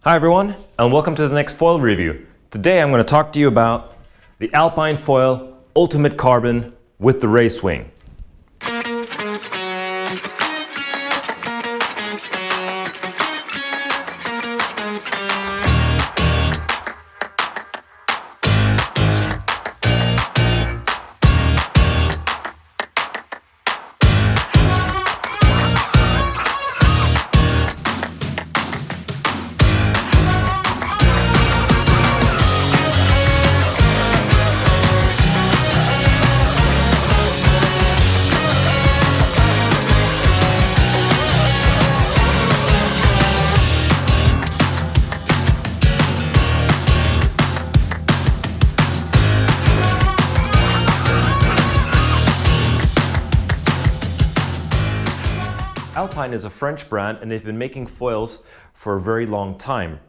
Hi everyone, and welcome to the next foil review. Today I'm going to talk to you about the Alpinefoil Ultimate Carbon with the race wing. Alpine is a French brand and they've been making foils for a very long time.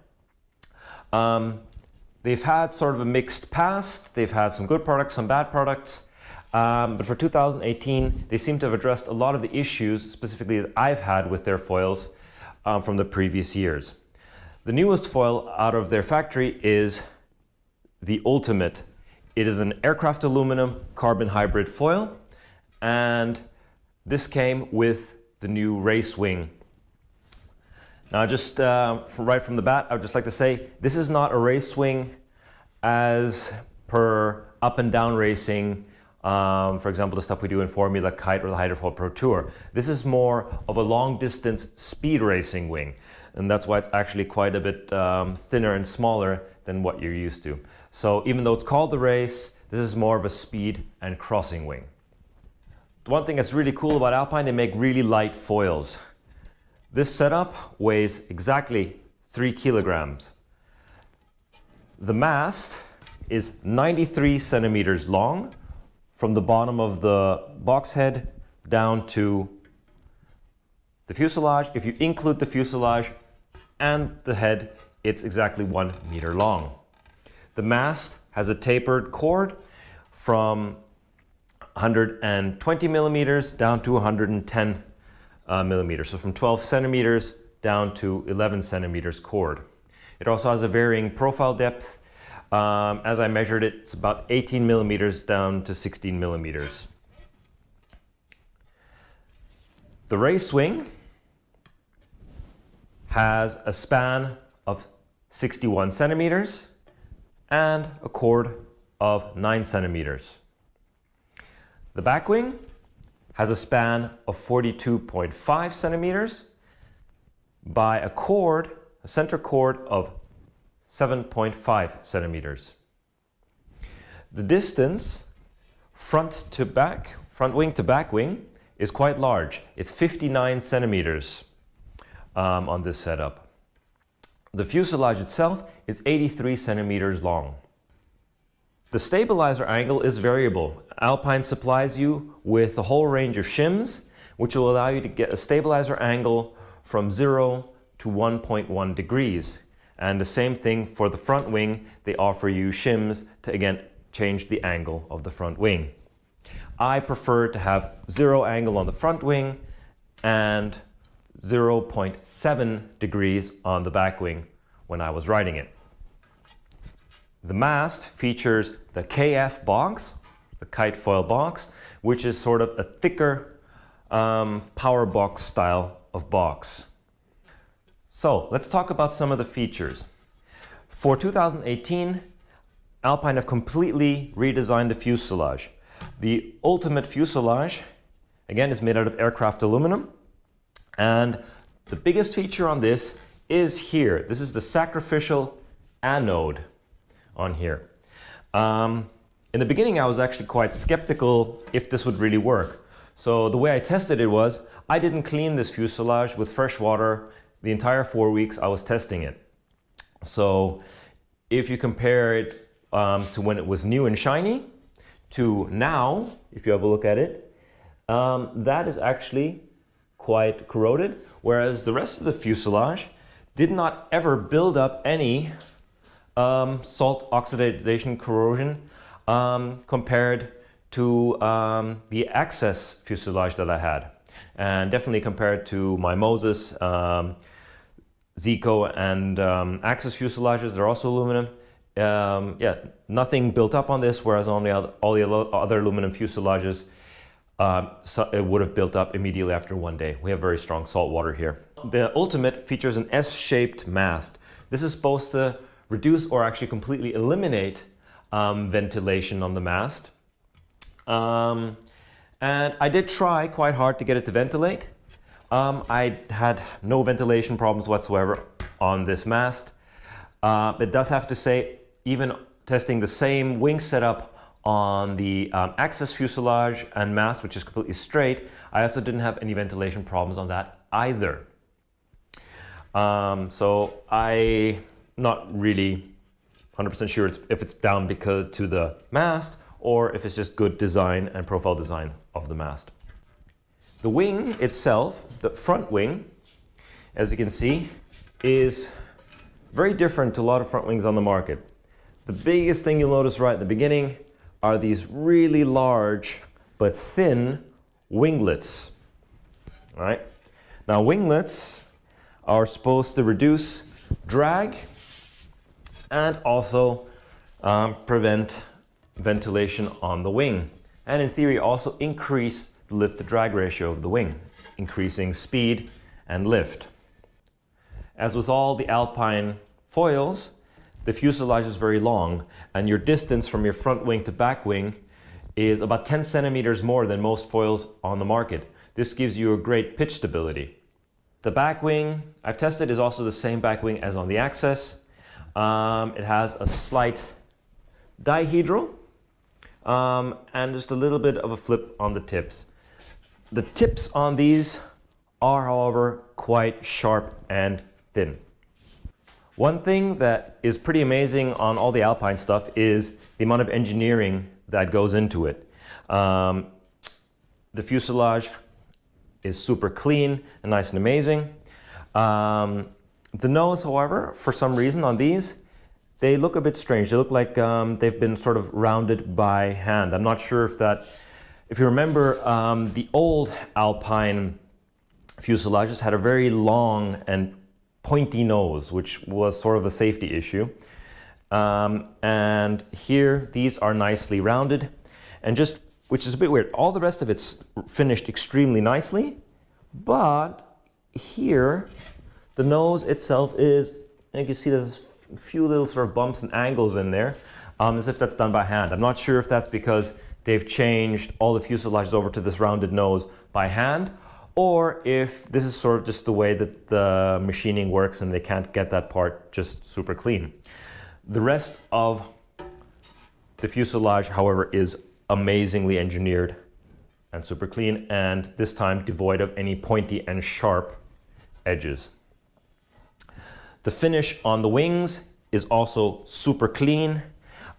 They've had sort of a mixed past. They've had some good products, some bad products. But for 2018, they seem to have addressed a lot of the issues specifically that I've had with their foils from the previous years. The newest foil out of their factory is the Ultimate. It is an aircraft aluminum carbon hybrid foil, and this came with the new race wing. Now just right from the bat, I would just like to say this is not a race wing as per up and down racing, for example the stuff we do in Formula Kite or the Hydrofoil Pro Tour. This is more of a long distance speed racing wing, and that's why it's actually quite a bit thinner and smaller than what you're used to. So even though it's called the race, this is more of a speed and crossing wing. The one thing that's really cool about Alpine, they make really light foils. This setup weighs exactly 3 kilograms. The mast is 93 centimeters long from the bottom of the box head down to the fuselage. If you include the fuselage and the head, it's exactly 1 meter long. The mast has a tapered cord from 120 millimeters down to 110 millimeters. So from 12 centimeters down to 11 centimeters cord. It also has a varying profile depth. As I measured it, it's about 18 millimeters down to 16 millimeters. The race wing has a span of 61 centimeters and a cord of 9 centimeters. The back wing has a span of 42.5 centimeters by a center cord of 7.5 centimeters. The distance front wing to back wing is quite large. It's 59 centimeters on this setup. The fuselage itself is 83 centimeters long. The stabilizer angle is variable. Alpine supplies you with a whole range of shims, which will allow you to get a stabilizer angle from 0 to 1.1 degrees. And the same thing for the front wing, they offer you shims to again change the angle of the front wing. I prefer to have 0 angle on the front wing and 0.7 degrees on the back wing when I was riding it. The mast features the KF box, the kite foil box, which is sort of a thicker power box style of box. So let's talk about some of the features. For 2018, Alpine have completely redesigned the fuselage. The Ultimate fuselage, again, is made out of aircraft aluminum. And the biggest feature on this is here. This is the sacrificial anode on here. In the beginning, I was actually quite skeptical if this would really work. So the way I tested it was, I didn't clean this fuselage with fresh water the entire 4 weeks I was testing it. So if you compare it to when it was new and shiny to now, if you have a look at it, that is actually quite corroded, whereas the rest of the fuselage did not ever build up any salt oxidation corrosion compared to the Access fuselage that I had, and definitely compared to my Moses Zico and Axis fuselages, they're also aluminum. Yeah, nothing built up on this, whereas on all the other aluminum fuselages, so it would have built up immediately after one day. We have very strong salt water here. The Ultimate features an S-shaped mast. This is supposed to reduce or actually completely eliminate ventilation on the mast. And I did try quite hard to get it to ventilate. I had no ventilation problems whatsoever on this mast. It does have to say, even testing the same wing setup on the Axis fuselage and mast, which is completely straight, I also didn't have any ventilation problems on that either. So I'm not really 100% sure if it's down because to the mast or if it's just good design and profile design of the mast. The wing itself, the front wing, as you can see, is very different to a lot of front wings on the market. The biggest thing you'll notice right at the beginning are these really large but thin winglets. All right. Now winglets are supposed to reduce drag and also prevent ventilation on the wing, and in theory also increase the lift to drag ratio of the wing, increasing speed and lift. As with all the Alpine foils, the fuselage is very long, and your distance from your front wing to back wing is about 10 centimeters more than most foils on the market. This gives you a great pitch stability. The back wing I've tested is also the same back wing as on the Axis. It has a slight dihedral and just a little bit of a flip on the tips. The tips on these are, however, quite sharp and thin. One thing that is pretty amazing on all the Alpine stuff is the amount of engineering that goes into it. The fuselage is super clean and nice and amazing. The nose, however, for some reason on these, they look a bit strange. They look like they've been sort of rounded by hand. I'm not sure if you remember, the old Alpine fuselages had a very long and pointy nose, which was sort of a safety issue. And here, these are nicely rounded, and which is a bit weird. All the rest of it's finished extremely nicely, but here, the nose itself is, and you can see there's a few little sort of bumps and angles in there, as if that's done by hand. I'm not sure if that's because they've changed all the fuselages over to this rounded nose by hand, or if this is sort of just the way that the machining works and they can't get that part just super clean. The rest of the fuselage, however, is amazingly engineered and super clean, and this time devoid of any pointy and sharp edges. The finish on the wings is also super clean.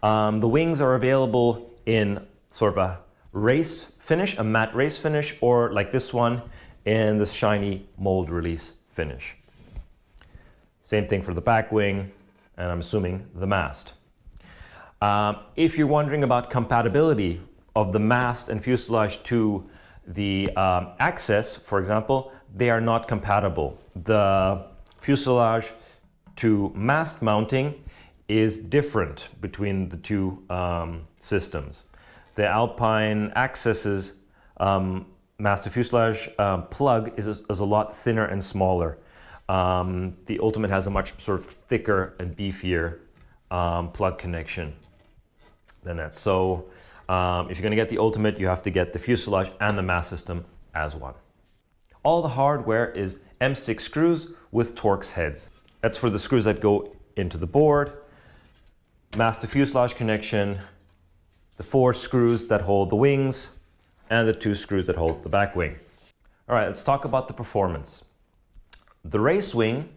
The wings are available in sort of a race finish, a matte race finish, or like this one, in the shiny mold release finish. Same thing for the back wing, and I'm assuming the mast. If you're wondering about compatibility of the mast and fuselage to the Axis, for example, they are not compatible. The fuselage to mast mounting is different between the two systems. The Alpine Axis's mast to fuselage plug is a lot thinner and smaller. The Ultimate has a much sort of thicker and beefier plug connection than that. So if you're going to get the Ultimate, you have to get the fuselage and the mast system as one. All the hardware is M6 screws with Torx heads. That's for the screws that go into the board, mast to fuselage connection, the 4 screws that hold the wings, and the 2 screws that hold the back wing. All right, let's talk about the performance. The race wing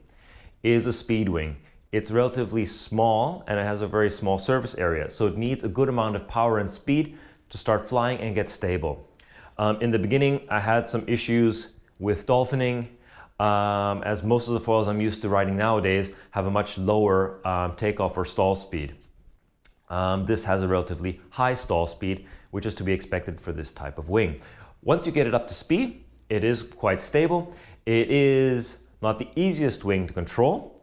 is a speed wing. It's relatively small and it has a very small surface area, so it needs a good amount of power and speed to start flying and get stable. In the beginning, I had some issues with dolphining, as most of the foils I'm used to riding nowadays have a much lower takeoff or stall speed. This has a relatively high stall speed, which is to be expected for this type of wing. Once you get it up to speed, it is quite stable. It is not the easiest wing to control.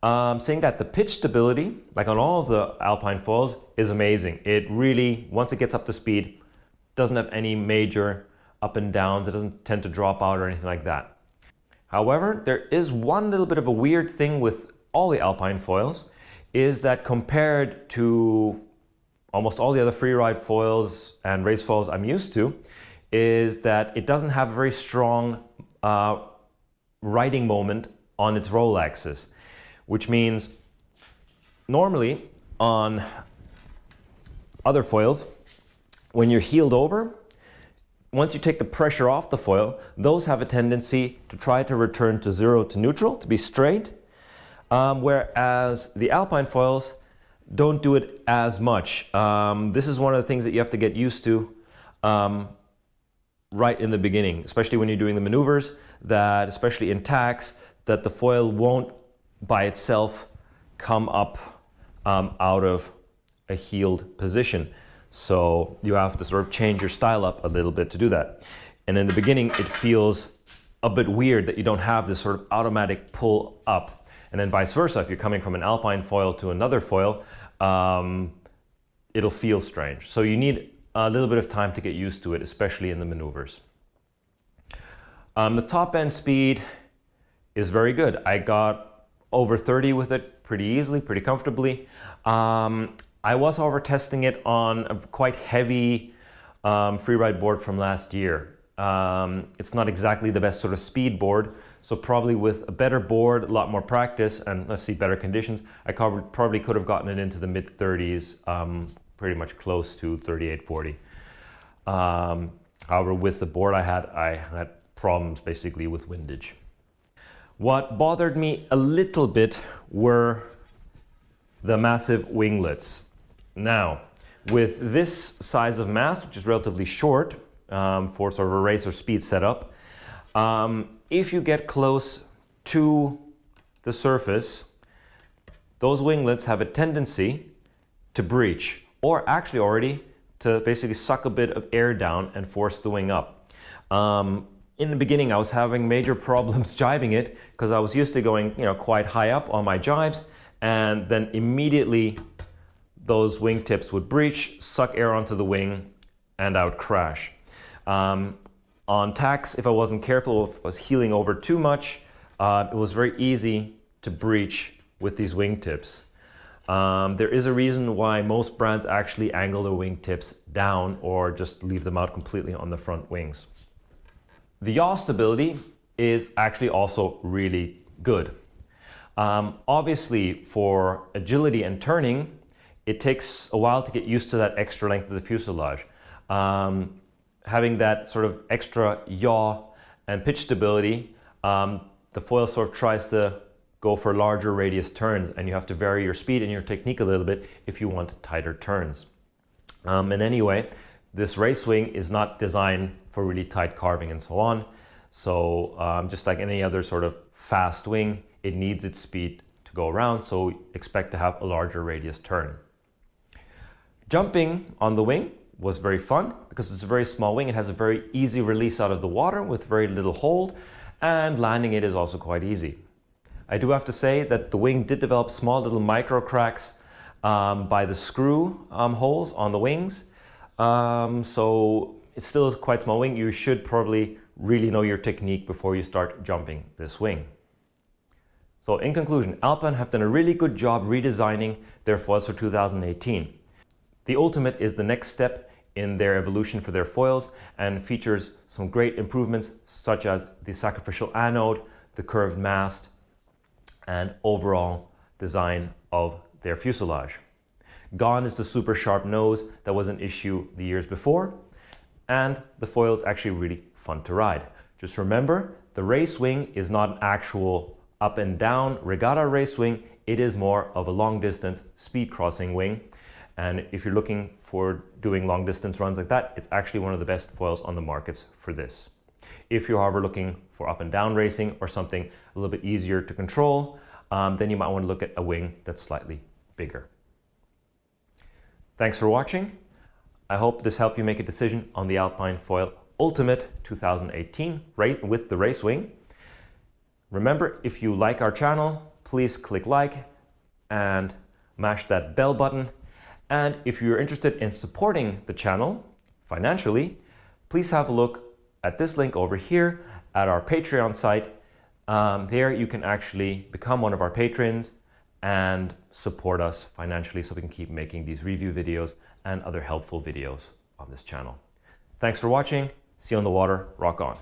Saying that the pitch stability, like on all of the Alpine foils, is amazing. It really, once it gets up to speed, doesn't have any major up and downs. It doesn't tend to drop out or anything like that. However, there is one little bit of a weird thing with all the Alpine foils, is that compared to almost all the other freeride foils and race foils I'm used to, is that it doesn't have a very strong riding moment on its roll axis, which means normally on other foils, when you're heeled over, once you take the pressure off the foil, those have a tendency to try to return to zero to neutral, to be straight, whereas the Alpine foils don't do it as much. This is one of the things that you have to get used to right in the beginning, especially when you're doing the maneuvers, that especially in tacks, that the foil won't by itself come up out of a heeled position. So you have to sort of change your style up a little bit to do that. And in the beginning, it feels a bit weird that you don't have this sort of automatic pull up. And then vice versa, if you're coming from an Alpine foil to another foil, it'll feel strange. So you need a little bit of time to get used to it, especially in the maneuvers. The top end speed is very good. I got over 30 with it pretty easily, pretty comfortably. I was, however, testing it on a quite heavy freeride board from last year. It's not exactly the best sort of speed board, so probably with a better board, a lot more practice, and let's see, better conditions, I probably could have gotten it into the mid 30s, pretty much close to 38, 40. However, with the board I had problems basically with windage. What bothered me a little bit were the massive winglets. Now, with this size of mast, which is relatively short for sort of a race or speed setup, if you get close to the surface, those winglets have a tendency to breach, or actually already to basically suck a bit of air down and force the wing up. In the beginning, I was having major problems jibing it because I was used to going, quite high up on my jibes, and then immediately those wingtips would breach, suck air onto the wing, and I would crash. On tacks, if I wasn't careful, if I was heeling over too much, it was very easy to breach with these wingtips. There is a reason why most brands actually angle their wingtips down or just leave them out completely on the front wings. The yaw stability is actually also really good. Obviously, for agility and turning, it takes a while to get used to that extra length of the fuselage. Having that sort of extra yaw and pitch stability, the foil sort of tries to go for larger radius turns, and you have to vary your speed and your technique a little bit if you want tighter turns. And anyway, this race wing is not designed for really tight carving and so on. So just like any other sort of fast wing, it needs its speed to go around, so expect to have a larger radius turn. Jumping on the wing was very fun because it's a very small wing. It has a very easy release out of the water with very little hold, and landing it is also quite easy. I do have to say that the wing did develop small little micro cracks by the screw holes on the wings. So it's still a quite small wing. You should probably really know your technique before you start jumping this wing. So in conclusion, Alpine have done a really good job redesigning their foils for 2018. The Ultimate is the next step in their evolution for their foils and features some great improvements such as the sacrificial anode, the curved mast, and overall design of their fuselage. Gone is the super sharp nose that was an issue the years before, and the foil is actually really fun to ride. Just remember, the race wing is not an actual up and down regatta race wing, it is more of a long distance speed crossing wing. And if you're looking for doing long distance runs like that, it's actually one of the best foils on the markets for this. If you're, however, looking for up and down racing or something a little bit easier to control, then you might want to look at a wing that's slightly bigger. Thanks for watching. I hope this helped you make a decision on the Alpinefoil Ultimate 2018 with the race wing. Remember, if you like our channel, please click like and mash that bell button. And if you're interested in supporting the channel financially, please have a look at this link over here at our Patreon site. There you can actually become one of our patrons and support us financially so we can keep making these review videos and other helpful videos on this channel. Thanks for watching. See you on the water. Rock on.